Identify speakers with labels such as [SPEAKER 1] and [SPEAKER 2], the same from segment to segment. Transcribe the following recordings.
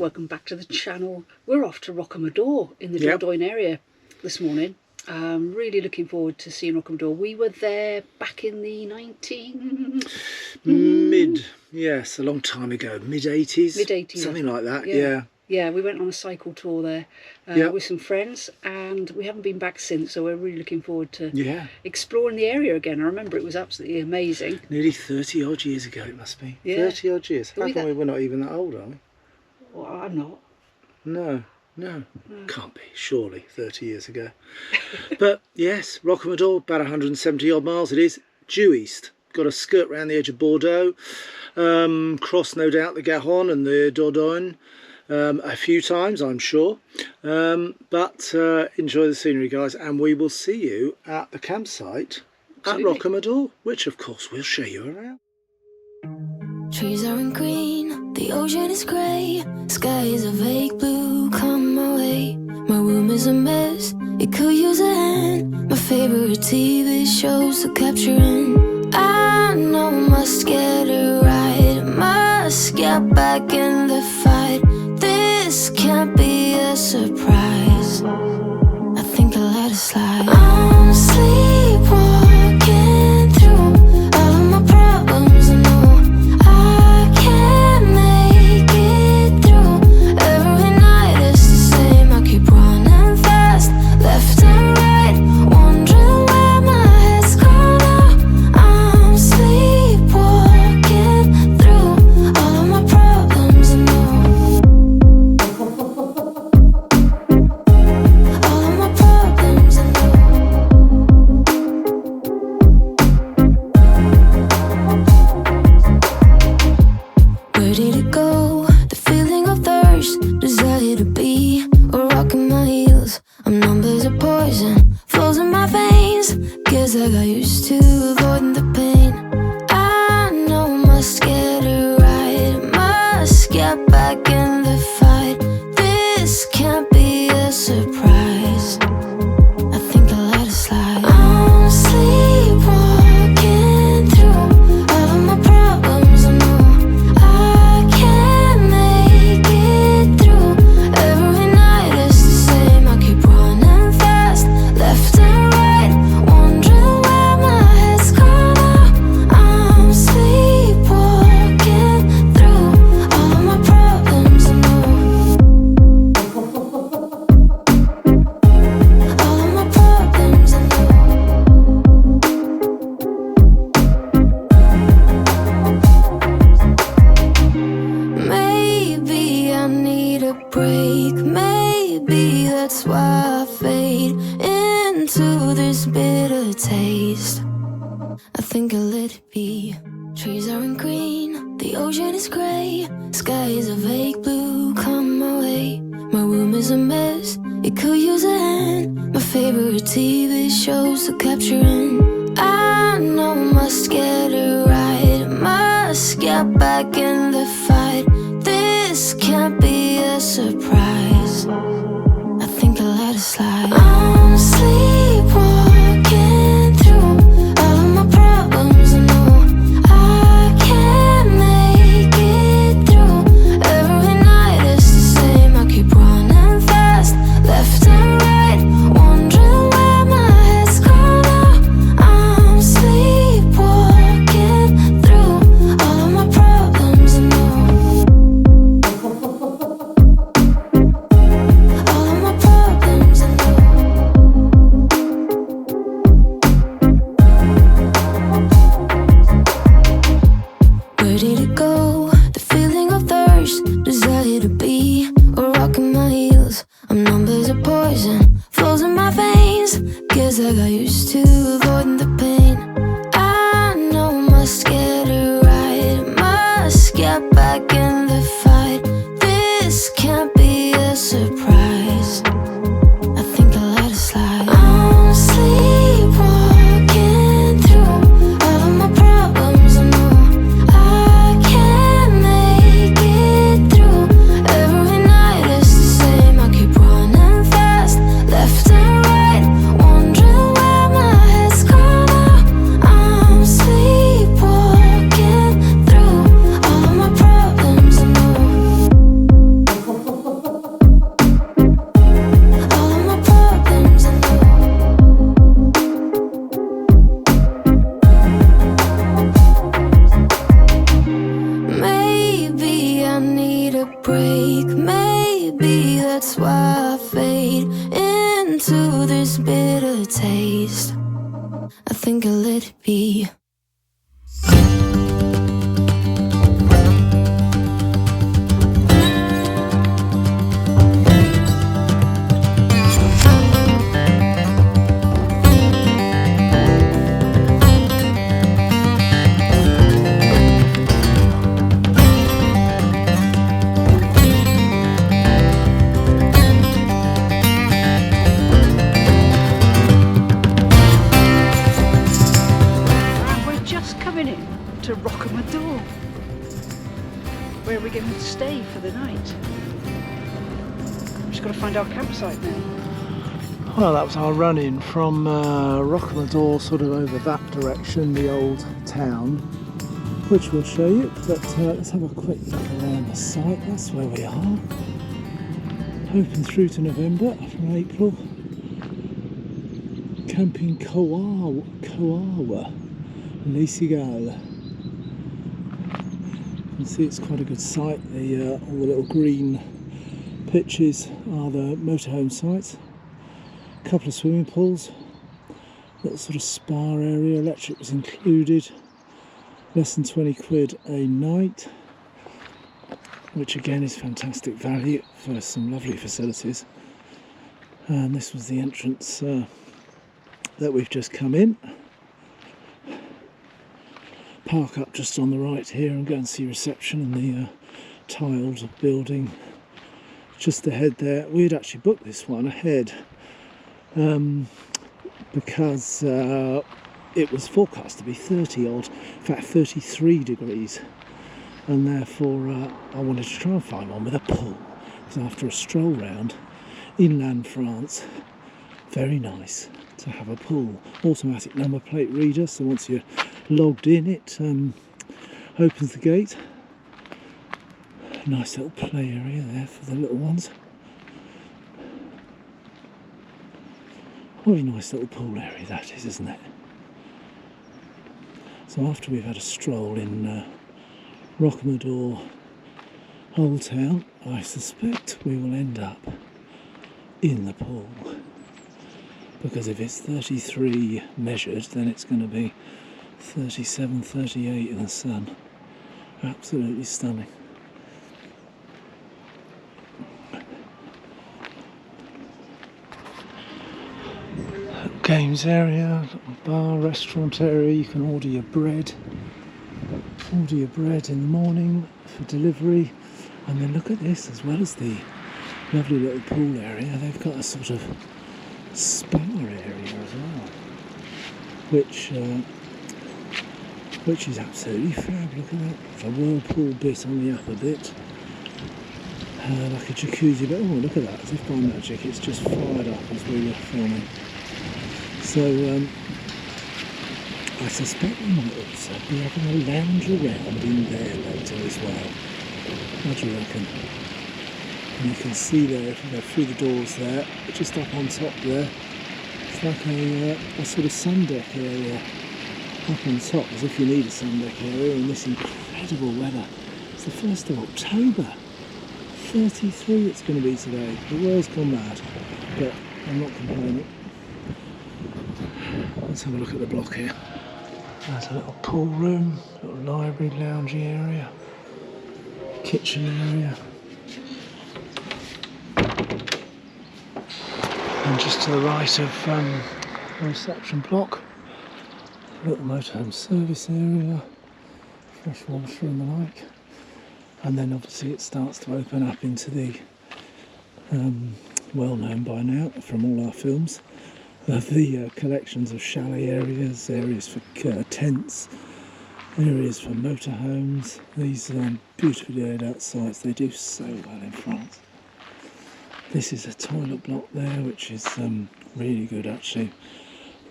[SPEAKER 1] welcome back to the channel. We're off to Rocamadour in the Dordogne area this morning. Really looking forward to seeing Rocamadour. We were there back in the
[SPEAKER 2] a long time ago, mid-80s.
[SPEAKER 1] Mid-80s.
[SPEAKER 2] Something like that, yeah.
[SPEAKER 1] Yeah, we went on a cycle tour there with some friends, and we haven't been back since, so we're really looking forward to exploring the area again. I remember it was absolutely amazing.
[SPEAKER 2] Nearly 30 odd years ago it must be.
[SPEAKER 1] Yeah.
[SPEAKER 2] 30 odd years. How come we're not even that old, are we?
[SPEAKER 1] Well, I'm not.
[SPEAKER 2] No. Can't be, surely, 30 years ago. But yes, Rocamadour, about 170 odd miles it is, due east. Got a skirt round the edge of Bordeaux, crossed no doubt the Garonne and the Dordogne a few times, I'm sure. But enjoy the scenery, guys, and we will see you at the campsite at Rocamadour, which of course we'll show you around.
[SPEAKER 3] Trees aren't green, the ocean is grey, sky is a vague blue, come my way. My room is a mess, it could use a hand. My favorite TV shows to capturing. I know I must get it right, must get back in the fight. This can't be a surprise, I think I'll let it slide. I'm sleepwalking through all of my problems, I know I can't make it through. Every night it's the same, I keep running fast, left and right, wondering where my head's gone now. I'm sleepwalking through all of my problems, I know. All of my problems, I know. Where did it go? The feeling of thirst, desire to be a rock in my heels. I'm numb as a poison, flows in my veins. Guess I got used to avoiding the pain. I know I must get it right, must get back in the fight. This can't be a surprise, I think I'll let it slide. I'm sleepwalking through all of my problems, I know I can't make it through. Every night it's the same, I keep running fast, left and right, wondering where my head's gone now. I'm sleepwalking through all of my problems, I know. All of my problems, I know. Maybe I need a break, maybe that's why I fade into this bitter taste. I think I'll let it be. Trees aren't green, the ocean is grey, sky is a vague blue, come my way. My room is a mess, it could use a hand. My favorite TV shows to capturing. I know I must get it right, must get back in the fight. This can't be a surprise, I think I'll let it slide. I'm sleepwalking through all of my problems, I know I can't make it through. Every night it's the same, I keep running fast, left and right, wondering where my head's gone now. I'm sleepwalking through all of my problems, I know. All of my problems, I know. Where did it go? The feeling of thirst, desire to be a rock in my heels. I'm numb as a poison, flows in my veins. Guess I got used to avoiding the pain. I know I must get it right, must get back in the fight. This can't be a surprise, I think I'll let it slide. I'm sleepwalking through all of my problems, I know I can't make it through. Every night it's the same, I keep running fast, left and right, wondering where my head's gone now. I'm sleepwalking through all of my problems. think I'll let it be.
[SPEAKER 1] To Rocamadour, where we're going to stay for the night. We've just got to find our campsite now.
[SPEAKER 2] Well, that was our run-in from Rocamadour, sort of over that direction, the old town, which we'll show you. But let's have a quick look around the site. That's where we are. Open through to November from April. Camping Koawa Les Cigales. You can see it's quite a good site. All the little green pitches are the motorhome sites. A couple of swimming pools, little sort of spa area, electric was included, less than 20 quid a night, which again is fantastic value for some lovely facilities. And this was the entrance that we've just come in. Park up just on the right here and go and see reception and the tiled building just ahead there. We had actually booked this one ahead because it was forecast to be 30 odd, in fact 33 degrees, and therefore I wanted to try and find one with a pool, because after a stroll round inland France, very nice to have a pool. Automatic number plate reader, so once you're logged in it opens the gate. Nice little play area there for the little ones. What a nice little pool area that is, isn't it? So after we've had a stroll in Rocamadour Old Town, I suspect we will end up in the pool, because if it's 33 measured, then it's going to be 37, 38 in the sun. Absolutely stunning. Games area, bar, restaurant area. You can order your bread in the morning for delivery. And then look at this, as well as the lovely little pool area, they've got a sort of spa area as well, which is absolutely fab. Look at that, the whirlpool bit on the upper bit, like a jacuzzi, but oh, look at that, as if by magic it's just fired up as we were filming. So I suspect we might also be having a lounge around in there later as well. What do you reckon? And you can see there, if you go through the doors there, just up on top there, it's like a sort of sun deck area up on top, as if you need a sun deck area in this incredible weather. It's the 1st of October, 33 it's going to be today. The world's gone mad, but I'm not complaining. Let's have a look at the block here. There's a little pool room, little library, loungy area, kitchen area. And just to the right of the reception block, a little motorhome service area, fresh water and the like. And then obviously it starts to open up into the, well known by now from all our films, the collections of chalet areas, areas for tents, areas for motorhomes. These beautifully laid out sites, they do so well in France. This is a toilet block there, which is really good actually.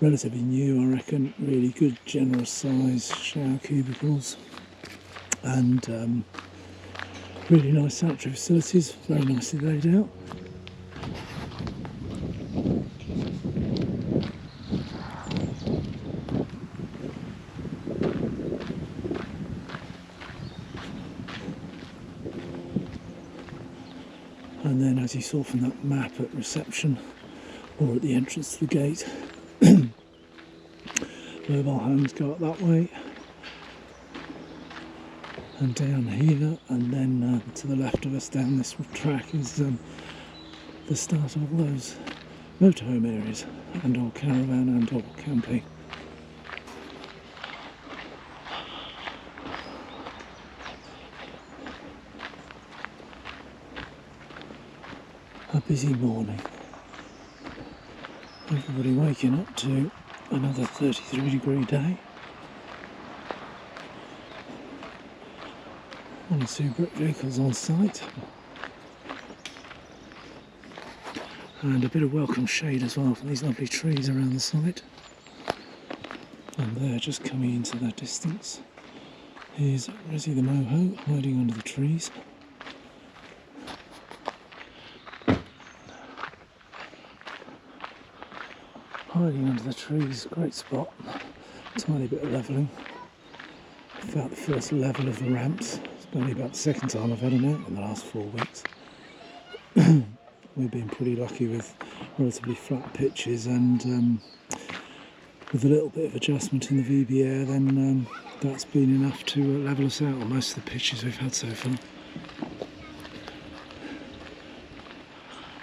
[SPEAKER 2] Relatively new, I reckon. Really good, generous size shower cubicles. And really nice sanitary facilities, very nicely laid out. And then, as you saw from that map at reception or at the entrance to the gate, Mobile homes go up that way and down here, and then to the left of us down this track is the start of all those motorhome areas and or caravan and or camping. A busy morning. Everybody waking up to another 33-degree day. One or two brick vehicles on site. And a bit of welcome shade as well from these lovely trees around the site. And there, just coming into the distance, is Resi the Moho hiding under the trees. Hiding under the trees, great spot. Tiny bit of levelling. Felt the first level of the ramps. It's only about the second time I've had them out in the last 4 weeks. We've been pretty lucky with relatively flat pitches, and with a little bit of adjustment in the VB air, then that's been enough to level us out on most of the pitches we've had so far.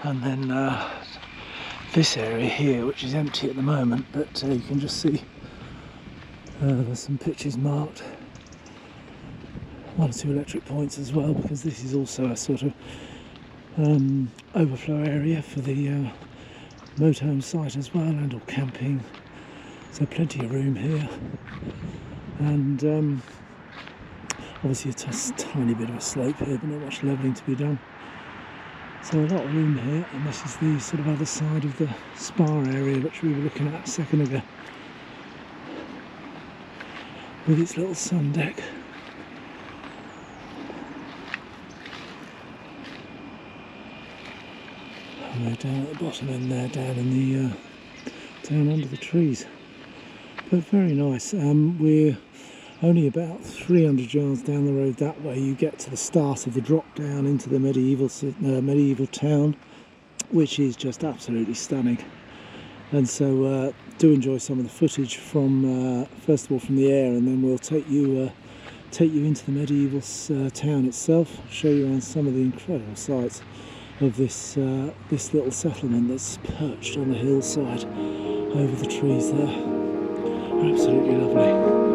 [SPEAKER 2] And then this area here, which is empty at the moment, but you can just see there's some pitches marked. 1 or 2 electric points as well, because this is also a sort of overflow area for the motorhome site as well, and or camping. So plenty of room here, and obviously a tiny bit of a slope here, but not much levelling to be done. So a lot of room here, and this is the sort of other side of the spar area which we were looking at a second ago, with its little sun deck. And they're down at the bottom end there, down in the down under the trees. But very nice. We're only about 300 yards down the road that way. You get to the start of the drop down into the medieval town, which is just absolutely stunning. And so do enjoy some of the footage from first of all from the air, and then we'll take you into the medieval town itself, show you around some of the incredible sights of this little settlement that's perched on the hillside over the trees there. Absolutely lovely.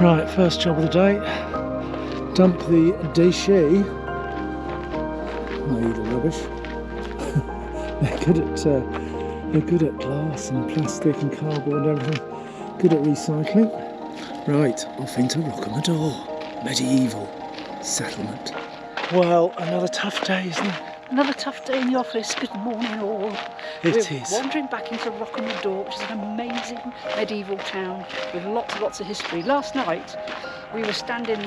[SPEAKER 2] Right, first job of the day. Dump the déchets. No, the rubbish. They're good at glass and plastic and cardboard and everything. Good at recycling. Right, off into Rocamadour, medieval settlement. Well, another tough day, isn't it?
[SPEAKER 1] Another tough day in the office. Good morning all.
[SPEAKER 2] It
[SPEAKER 1] We're
[SPEAKER 2] is.
[SPEAKER 1] wandering back into Rocamadour, which is an amazing medieval town with lots and lots of history. Last night we were standing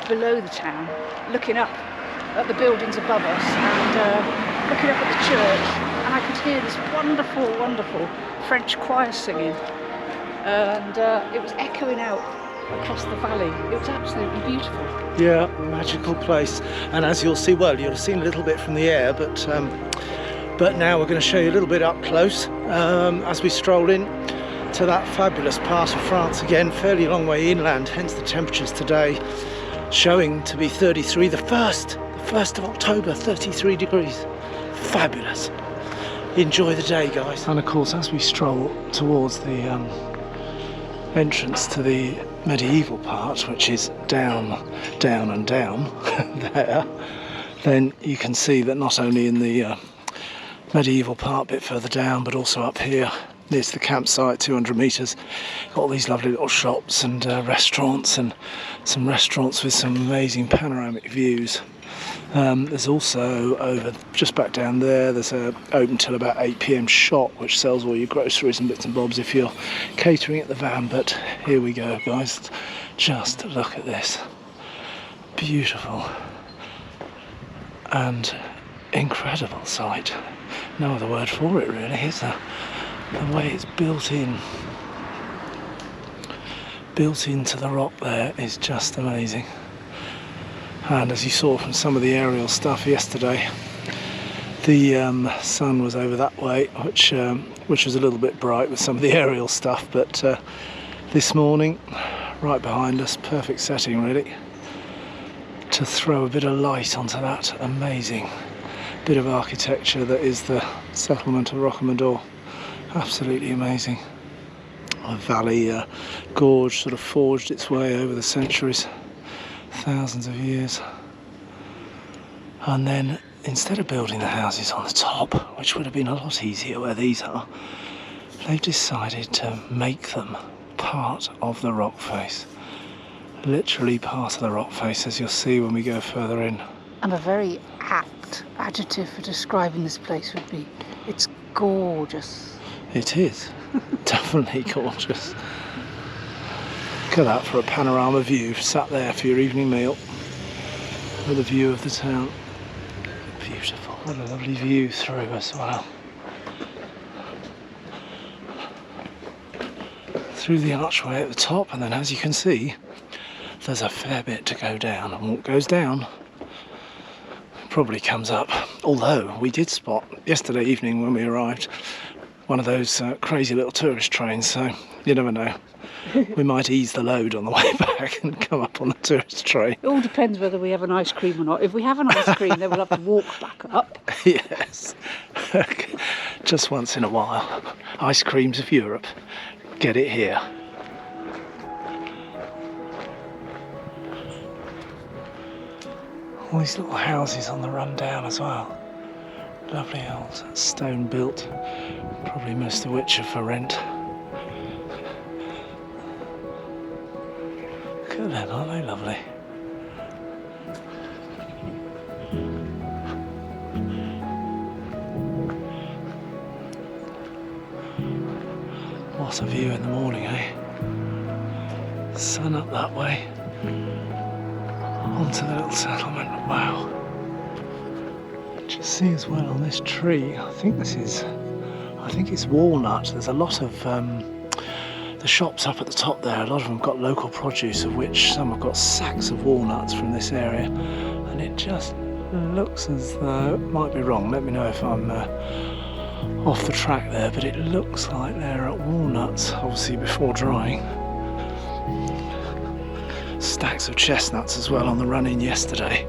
[SPEAKER 1] below the town, looking up at the buildings above us and looking up at the church, and I could hear this wonderful, wonderful French choir singing, and it was echoing out across the valley. It was absolutely beautiful.
[SPEAKER 2] Yeah, magical place. And as you'll see, well, you'll have seen a little bit from the air, but now we're going to show you a little bit up close as we stroll in to that fabulous part of France again, fairly long way inland, hence the temperatures today showing to be 33, the 1st of October, 33 degrees. Fabulous. Enjoy the day, guys. And of course, as we stroll towards the entrance to the medieval part, which is down and down there, then you can see that not only in the medieval part a bit further down, but also up here near to the campsite, 200 metres, got all these lovely little shops and restaurants, and some restaurants with some amazing panoramic views. There's also over just back down there, there's a open till about 8 PM shop which sells all your groceries and bits and bobs if you're catering at the van. But here we go, guys, just look at this, beautiful and incredible sight. No other word for it really. It's the way it's built into the rock there is just amazing. And as you saw from some of the aerial stuff yesterday, the sun was over that way, which was a little bit bright with some of the aerial stuff, but this morning, right behind us, perfect setting really, to throw a bit of light onto that amazing bit of architecture that is the settlement of Rocamadour. Absolutely amazing. A valley gorge sort of forged its way over the centuries. Thousands of years, and then instead of building the houses on the top, which would have been a lot easier where these are, they've decided to make them part of the rock face, literally part of the rock face, as you'll see when we go further in.
[SPEAKER 1] And a very apt adjective for describing this place would be, it's gorgeous.
[SPEAKER 2] It is definitely gorgeous. Look at that for a panorama view, sat there for your evening meal with a view of the town. Beautiful. What a lovely view through as well. Through the archway at the top, and then as you can see, there's a fair bit to go down, and what goes down probably comes up. Although we did spot yesterday evening when we arrived one of those crazy little tourist trains, so you never know. We might ease the load on the way back and come up on the tourist train.
[SPEAKER 1] It all depends whether we have an ice cream or not. If we have an ice cream, then we'll have to walk back up.
[SPEAKER 2] Yes, just once in a while. Ice creams of Europe, get it here. All these little houses on the run down as well. Lovely old stone built, probably most of which are for rent. Look at them, aren't they lovely? What a view in the morning, eh? Sun up that way, onto the little settlement. Wow. You see as well on this tree, I think it's walnut. There's a lot of the shops up at the top there, a lot of them got local produce, of which some have got sacks of walnuts from this area, and it just looks as though, might be wrong, let me know if I'm off the track there, but it looks like they're at walnuts, obviously before drying. Stacks of chestnuts as well on the run in yesterday.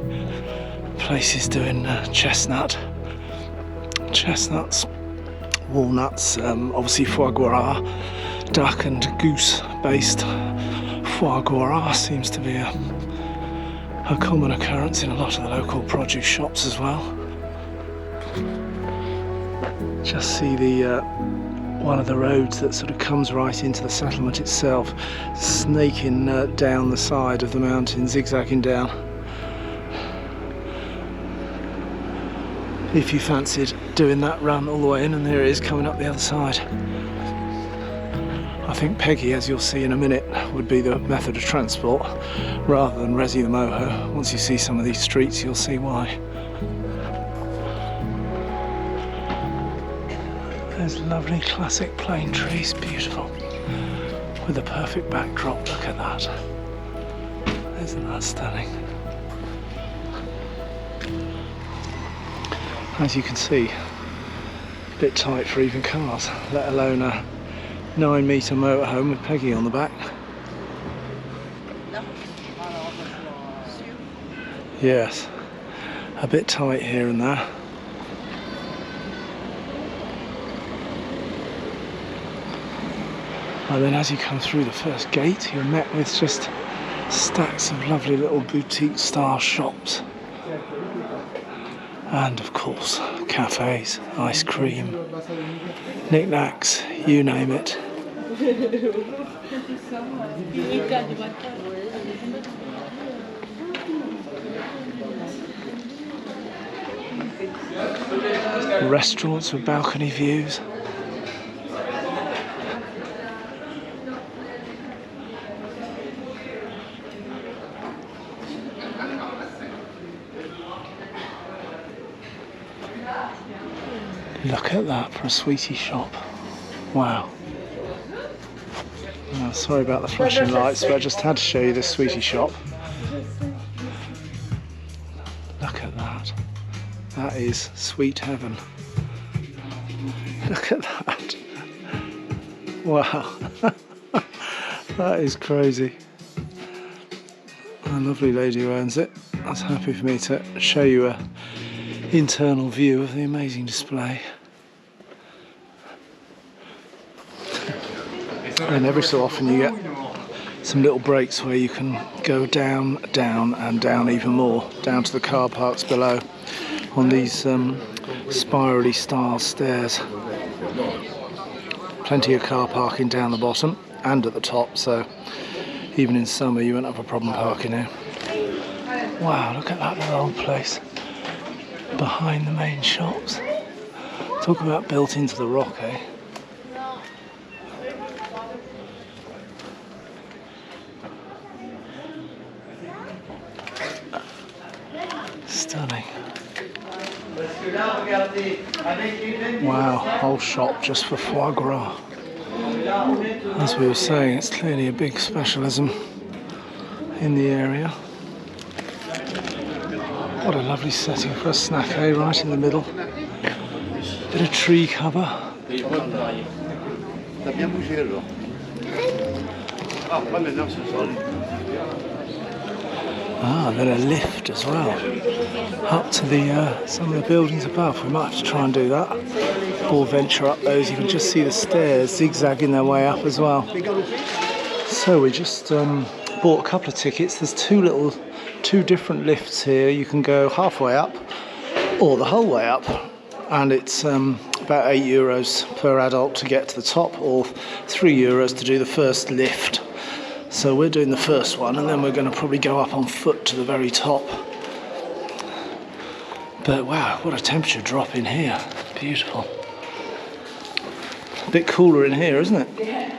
[SPEAKER 2] Places doing chestnuts, walnuts, obviously foie gras, duck and goose based foie gras seems to be a common occurrence in a lot of the local produce shops as well. Just see the one of the roads that sort of comes right into the settlement itself, snaking down the side of the mountain, zigzagging down. If you fancied doing that run all the way in, and there it is coming up the other side. I think Peggy, as you'll see in a minute, would be the method of transport rather than Resi the Moho. Once you see some of these streets, you'll see why. There's lovely classic plane trees, beautiful, with a perfect backdrop. Look at that. Isn't that stunning? As you can see, a bit tight for even cars, let alone a 9-metre motorhome with Peggy on the back. Yes, a bit tight here and there. And then as you come through the first gate, you're met with just stacks of lovely little boutique style shops. And of course, cafes, ice cream, knickknacks, you name it. Restaurants with balcony views. Look at that for a sweetie shop. Wow. Oh, sorry about the flashing lights, but I just had to show you this sweetie shop. Look at that. That is sweet heaven. Look at that. Wow. That is crazy. A lovely lady who owns it. That's happy for me to show you a internal view of the amazing display. And every so often you get some little breaks where you can go down, down and down even more, down to the car parks below on these spirally style stairs. Plenty of car parking down the bottom and at the top, so even in summer you won't have a problem parking here. Wow, look at that little old place behind the main shops. Talk about built into the rock, eh? Stunning. Wow, whole shop just for foie gras. As we were saying, it's clearly a big specialism in the area. What a lovely setting for a snack, eh? Right in the middle. Bit of tree cover. Ah, and then a lift as well, up to the some of the buildings above. We might have to try and do that, or venture up those. You can just see the stairs zigzagging their way up as well. So we just bought a couple of tickets. There's two different lifts here. You can go halfway up or the whole way up, and it's about €8 per adult to get to the top, or €3 to do the first lift. So we're doing the first one, and then we're going to probably go up on foot to the very top. But wow, what a temperature drop in here. Beautiful. A bit cooler in here, isn't it? Yeah.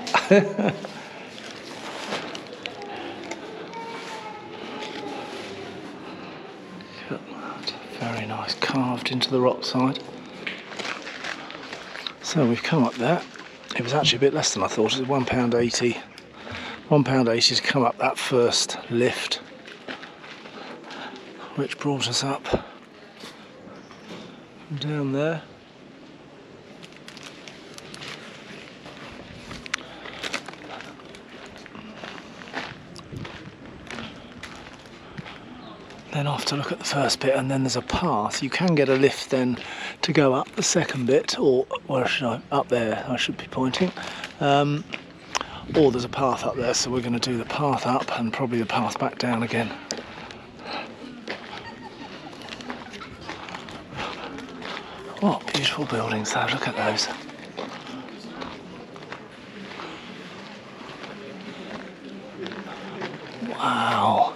[SPEAKER 2] Very nice, carved into the rock side. So we've come up there. It was actually a bit less than I thought. It was £1.80. £1.80 to come up that first lift, which brought us up from down there. Then off to look at the first bit, and then there's a path. You can get a lift then to go up the second bit, or where should I? Up there I should be pointing. Or there's a path up there, so we're going to do the path up and probably the path back down again. What beautiful buildings though, look at those. Wow,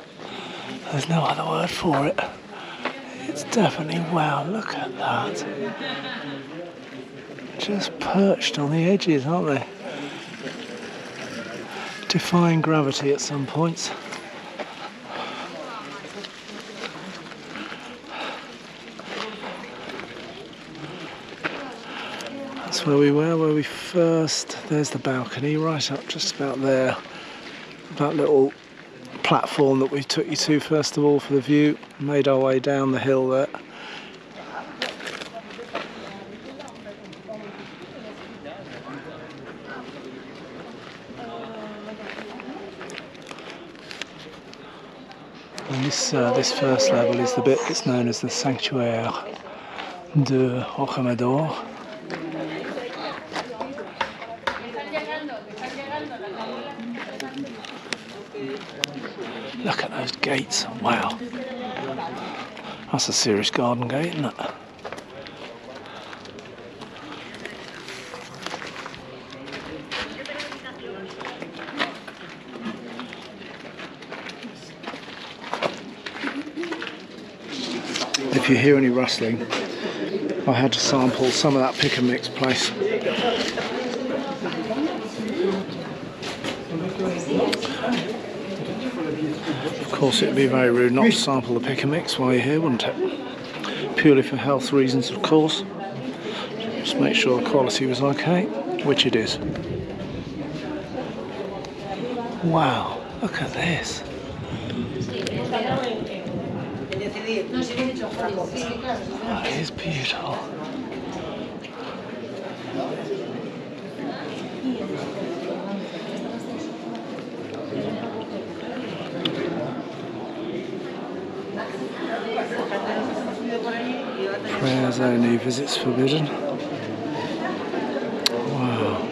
[SPEAKER 2] there's no other word for it. It's definitely wow, look at that. Just perched on the edges, aren't they? Defying gravity at some points. That's where we were, where we first, there's the balcony right up just about there. That little platform that we took you to first of all for the view, made our way down the hill there. And this first level is the bit that's known as the Sanctuaire de Rocamadour. Look at those gates, wow. That's a serious garden gate, isn't it? If you hear any rustling, I had to sample some of that pick and mix place. Of course, it'd be very rude not to sample the pick and mix while you're here, wouldn't it? Purely for health reasons, of course. Just make sure the quality was okay, which it is. Wow, look at this. That is beautiful. Prayers only, visits forbidden. Wow.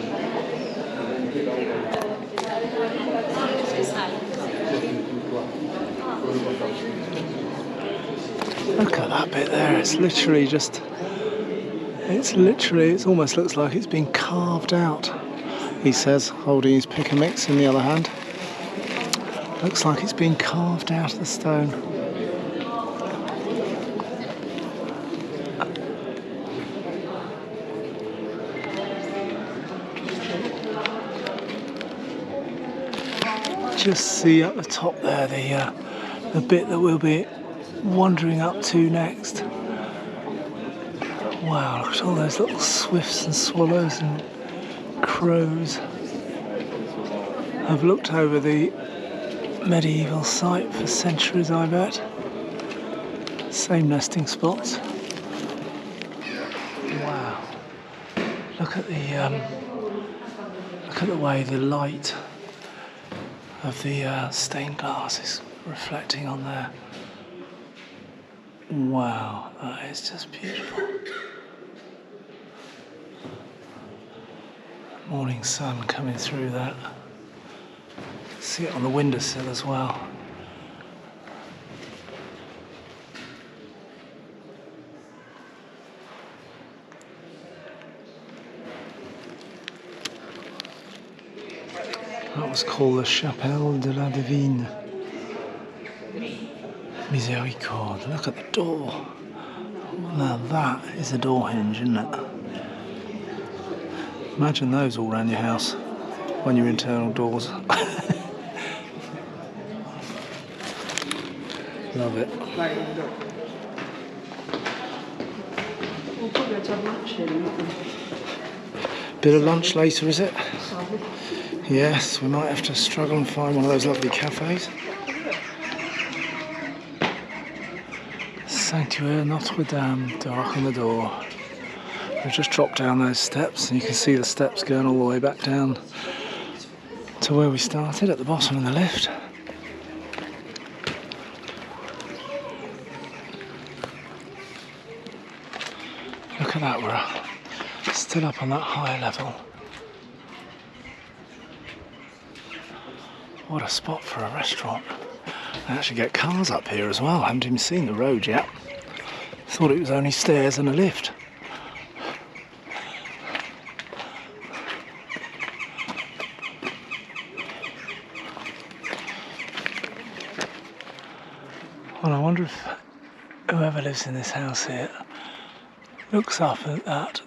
[SPEAKER 2] Look at that bit there, it almost looks like it's been carved out. He says, holding his pick and mix in the other hand. Looks like it's been carved out of the stone. Just see up the top there the bit that we'll be wandering up to next. Wow, look at all those little swifts and swallows and crows. I've looked over the medieval site for centuries, I bet. Same nesting spots. Wow. Look at the way the light of the stained glass is reflecting on there. Wow, that is just beautiful. Morning sun coming through that. See it on the windowsill as well. That was called the Chapelle de la Divine Miséricorde. Look at the door. Now that is a door hinge, isn't it? Imagine those all around your house on your internal doors. Love it.
[SPEAKER 1] We'll probably have to have lunch here.
[SPEAKER 2] Bit of lunch later, is it? Yes, we might have to struggle and find one of those lovely cafes. Sanctuaire Notre-Dame de Rocamadour. We've just dropped down those steps and you can see the steps going all the way back down to where we started at the bottom of the lift. Look at that, we're still up on that high level. What a spot for a restaurant. They actually get cars up here as well. I haven't even seen the road yet. Thought it was only stairs and a lift. Well, I wonder if whoever lives in this house here looks up at that,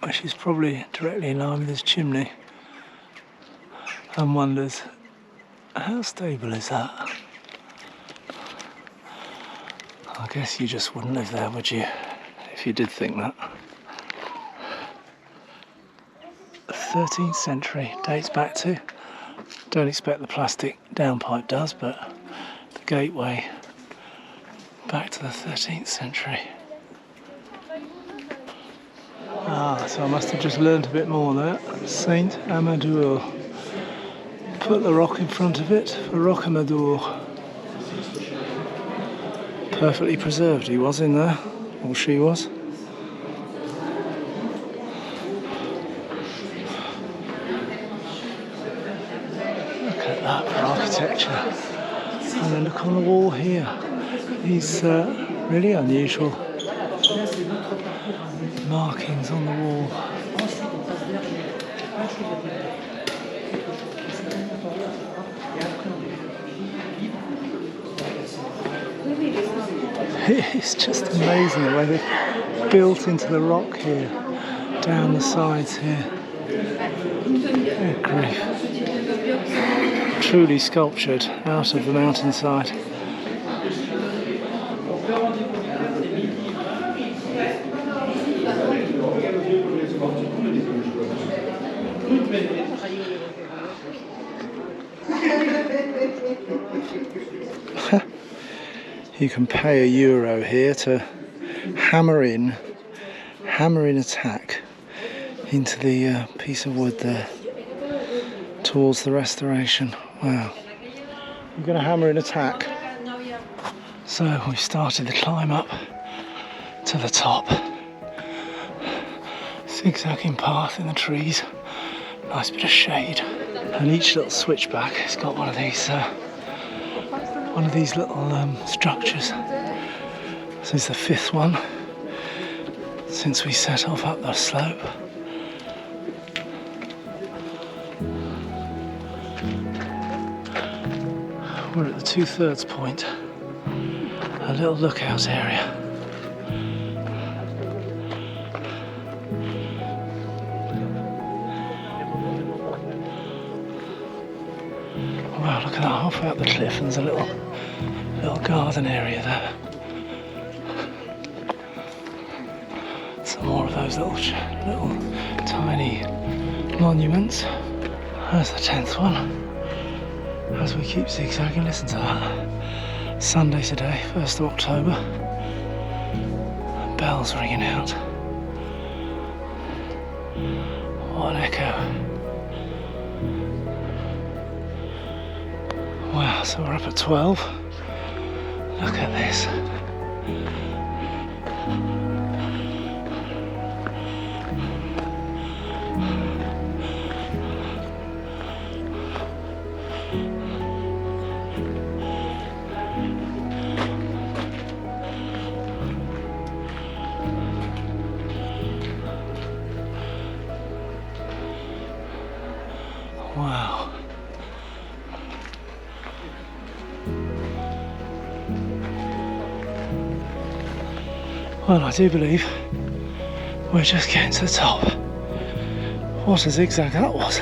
[SPEAKER 2] which is probably directly in line with this chimney, and wonders, how stable is that? I guess you just wouldn't live there, would you, if you did think that? 13th century dates back to. Don't expect the plastic downpipe does, but the gateway back to the 13th century. So I must have just learned a bit more there. Saint Amadour. Put the rock in front of it for Rocamadour. Perfectly preserved he was in there, or she was. Look at that for architecture. And then look on the wall here. These really unusual markings on the wall. It's just amazing the way they've built into the rock here, down the sides here. Good grief. Truly sculptured out of the mountainside. You can pay €1 here to hammer in a tack into the piece of wood there towards the restoration. Wow. I'm going to hammer in a tack. So we started the climb up to the top. Zigzagging path in the trees. Nice bit of shade. And each little switchback has got one of these little structures. This is the 5th one since we set off up the slope. We're at the 2/3 point, a little lookout area. Wow, look at that, halfway up the cliff and there's a little garden area there. Some more of those little tiny monuments. There's the 10th one. As we keep zigzagging, listen to that. Sunday today, 1st of October. Bells ringing out. What an echo. Wow, so we're up at 12. Look at this. Wow. Well, I do believe we're just getting to the top. What a zigzag that was.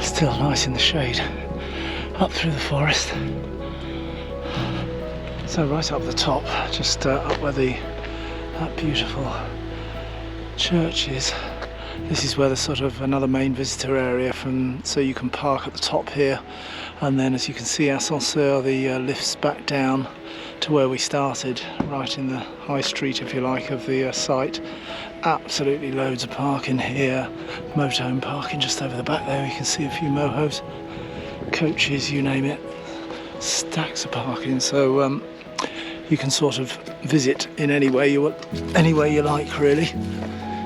[SPEAKER 2] Still nice in the shade, up through the forest. So right up the top, just up where that beautiful church is. This is where the sort of another main visitor area so you can park at the top here, and then as you can see, ascenseur, the lifts back down to where we started, right in the high street, if you like, of the site. Absolutely loads of parking here. Motorhome parking just over the back there. You can see a few mohos, coaches, you name it. Stacks of parking. So you can sort of visit in any way you like, really,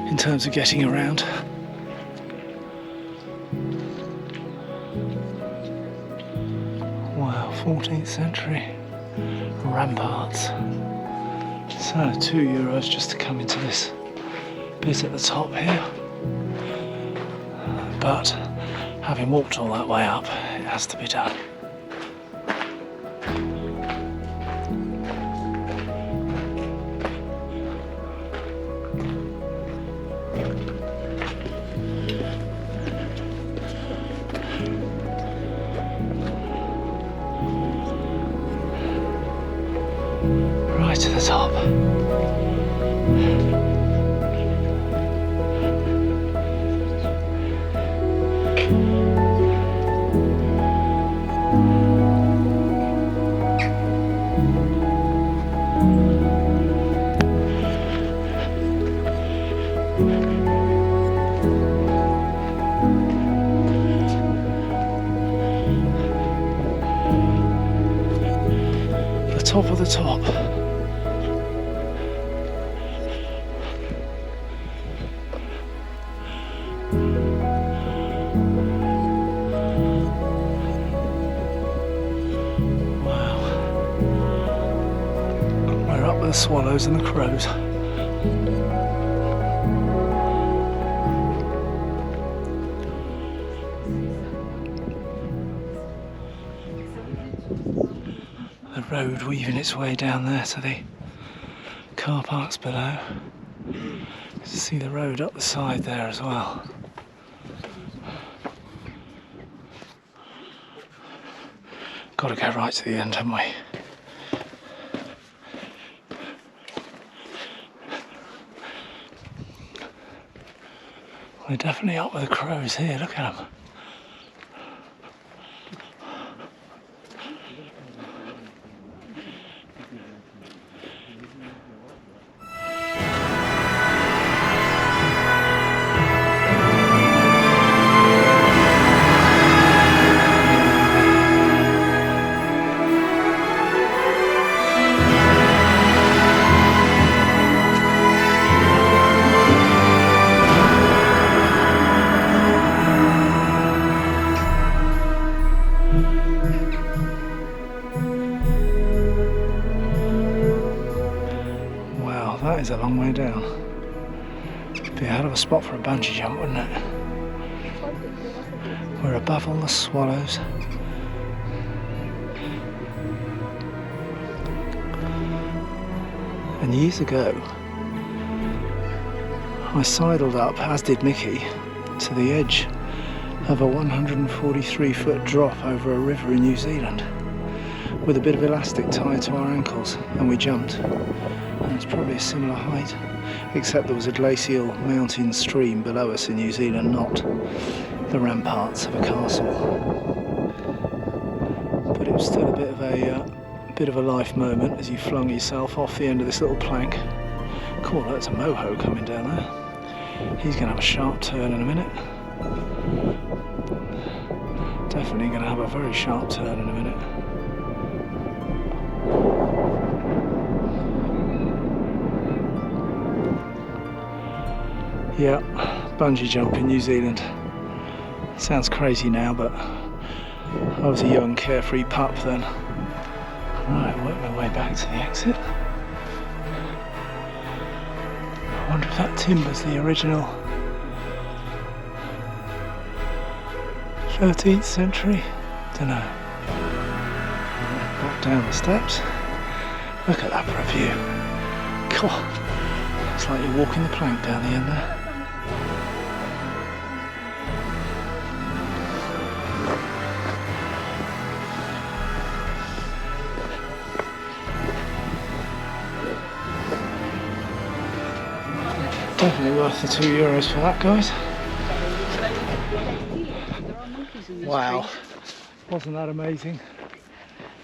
[SPEAKER 2] in terms of getting around. 13th century ramparts. So €2 just to come into this bit at the top here. But having walked all that way up, it has to be done. Right to the top. The top of the top. The swallows and the crows. The road weaving its way down there to the car parks below. You can see the road up the side there as well. Got to go right to the end, haven't we? We're definitely up with the crows here, look at them. That is a long way down. Be a hell of a spot for a bungee jump, wouldn't it? We're above all the swallows. And years ago, I sidled up, as did Mickey, to the edge of a 143-foot drop over a river in New Zealand with a bit of elastic tied to our ankles, and we jumped. And it's probably a similar height, except there was a glacial mountain stream below us in New Zealand, not the ramparts of a castle. But it was still a bit of a life moment as you flung yourself off the end of this little plank. Cool, that's a moho coming down there. He's going to have a sharp turn in a minute. Definitely going to have a very sharp turn in a minute. Yeah, bungee jump in New Zealand. Sounds crazy now, but I was a young, carefree pup then. Right, work my way back to the exit. I wonder if that timber's the original 13th century? Dunno. Back down the steps. Look at that for a view. God, looks like you're walking the plank down the end there. Definitely worth the €2 for that, guys. Wow, wasn't that amazing?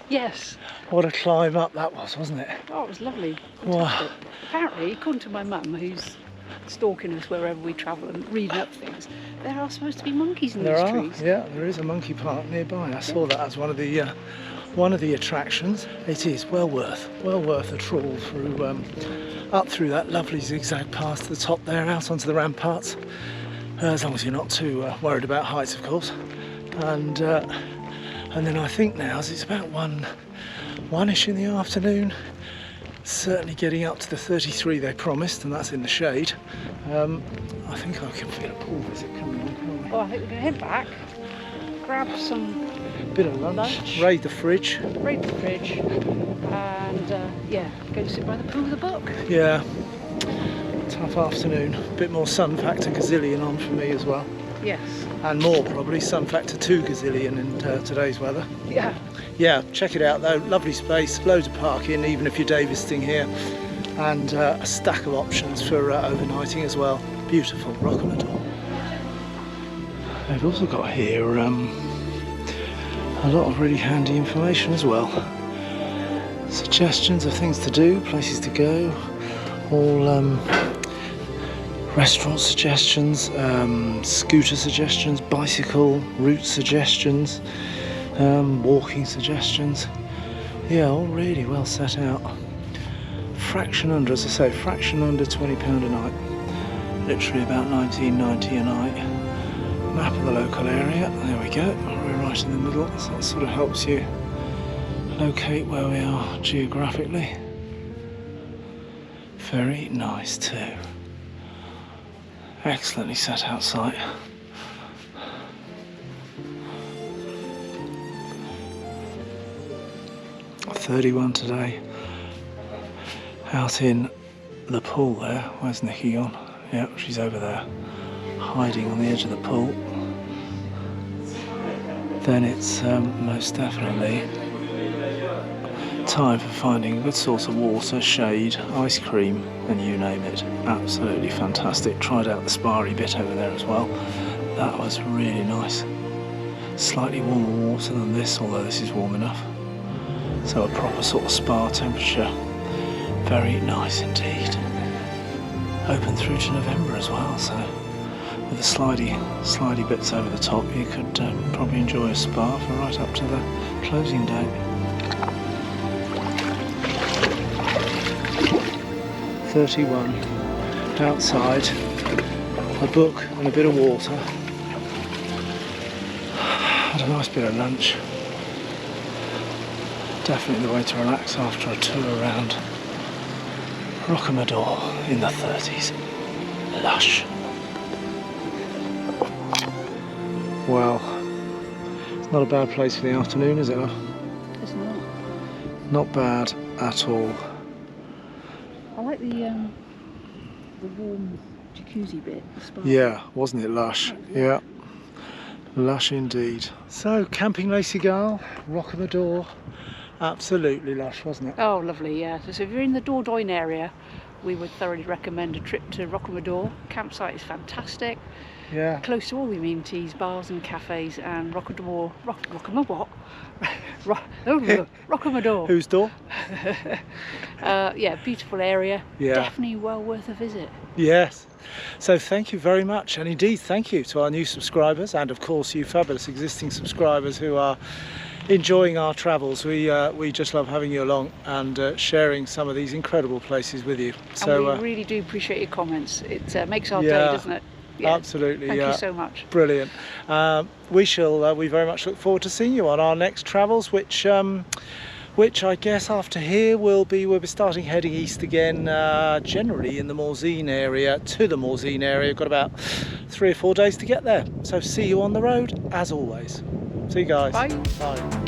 [SPEAKER 1] Yes.
[SPEAKER 2] What a climb up that was, wasn't it?
[SPEAKER 1] Oh, it was lovely.
[SPEAKER 2] Wow.
[SPEAKER 1] Apparently, according to my mum, who's stalking us wherever we travel and reading up things, there are supposed to be monkeys in these trees.
[SPEAKER 2] Yeah, there is a monkey park nearby. I saw that as one of the attractions. It is well worth a trawl through up through that lovely zigzag path to the top there, out onto the ramparts. As long as you're not too worried about heights, of course. And then I think now it's about 1ish in the afternoon. Certainly getting up to the 33 they promised, and that's in the shade. I think I can feel a pool visit coming on, can't I?
[SPEAKER 1] Oh, I think we're going to head back, grab some
[SPEAKER 2] Bit of lunch. Raid the fridge.
[SPEAKER 1] and yeah, go sit by the pool with a book.
[SPEAKER 2] Yeah, tough afternoon. Bit more sun factor gazillion on for me as well.
[SPEAKER 1] Yes.
[SPEAKER 2] And more probably, sun factor 2 gazillion in today's weather.
[SPEAKER 1] Yeah.
[SPEAKER 2] Yeah, check it out though, lovely space, loads of parking even if you're day visiting here, and a stack of options for overnighting as well. Beautiful, Rocamadour. They've also got here a lot of really handy information as well. Suggestions of things to do, places to go, all restaurant suggestions, scooter suggestions, bicycle route suggestions, walking suggestions. Yeah, all really well set out. Fraction under, as I say, fraction under £20 a night. Literally about $19.90 a night. Map of the local area, there we go, we're right in the middle, so that sort of helps you locate where we are geographically. Very nice too. Excellently set out site. .31 today. Out in the pool there. Where's Nikki gone? Yeah, she's over there, hiding on the edge of the pool. Then it's most definitely time for finding a good source of water, shade, ice cream, and you name it. Absolutely fantastic. Tried out the sparry bit over there as well. That was really nice. Slightly warmer water than this, although this is warm enough. So a proper sort of spa temperature. Very nice indeed. Open through to November as well, so with the slidey bits over the top, you could probably enjoy a spa for right up to the closing date. 31 outside, a book and a bit of water. Had a nice bit of lunch. Definitely the way to relax after a tour around Rocamadour in the 30s. Lush. Well, it's not a bad place for the afternoon, is it, love?
[SPEAKER 1] It's not.
[SPEAKER 2] Not bad at all.
[SPEAKER 1] I like the warm jacuzzi bit, the spa.
[SPEAKER 2] Yeah, wasn't it lush? Yeah, lush indeed. So, Camping Les Cigales, Rocamadour, absolutely lush, wasn't it?
[SPEAKER 1] Oh, lovely, yeah. So if you're in the Dordogne area, we would thoroughly recommend a trip to Rocamadour. Campsite is fantastic.
[SPEAKER 2] Yeah.
[SPEAKER 1] Close to all the amenities, bars and cafes, and Rocamadour. Rocamadour.
[SPEAKER 2] Whose door?
[SPEAKER 1] Yeah, beautiful area.
[SPEAKER 2] Yeah.
[SPEAKER 1] Definitely well worth a visit.
[SPEAKER 2] Yes. So thank you very much, and indeed thank you to our new subscribers, and of course you fabulous existing subscribers who are enjoying our travels. We just love having you along and sharing some of these incredible places with you. So
[SPEAKER 1] and we really do appreciate your comments. It makes our
[SPEAKER 2] yeah,
[SPEAKER 1] day, doesn't it? Yeah.
[SPEAKER 2] Absolutely.
[SPEAKER 1] Thank
[SPEAKER 2] yeah.
[SPEAKER 1] you so much.
[SPEAKER 2] Brilliant. We very much look forward to seeing you on our next travels, which I guess after here we'll be starting heading east again, generally in the Morzine area, to the Morzine area. Got about 3 or 4 days to get there. So see you on the road as always. See you guys.
[SPEAKER 1] Bye.
[SPEAKER 2] Bye.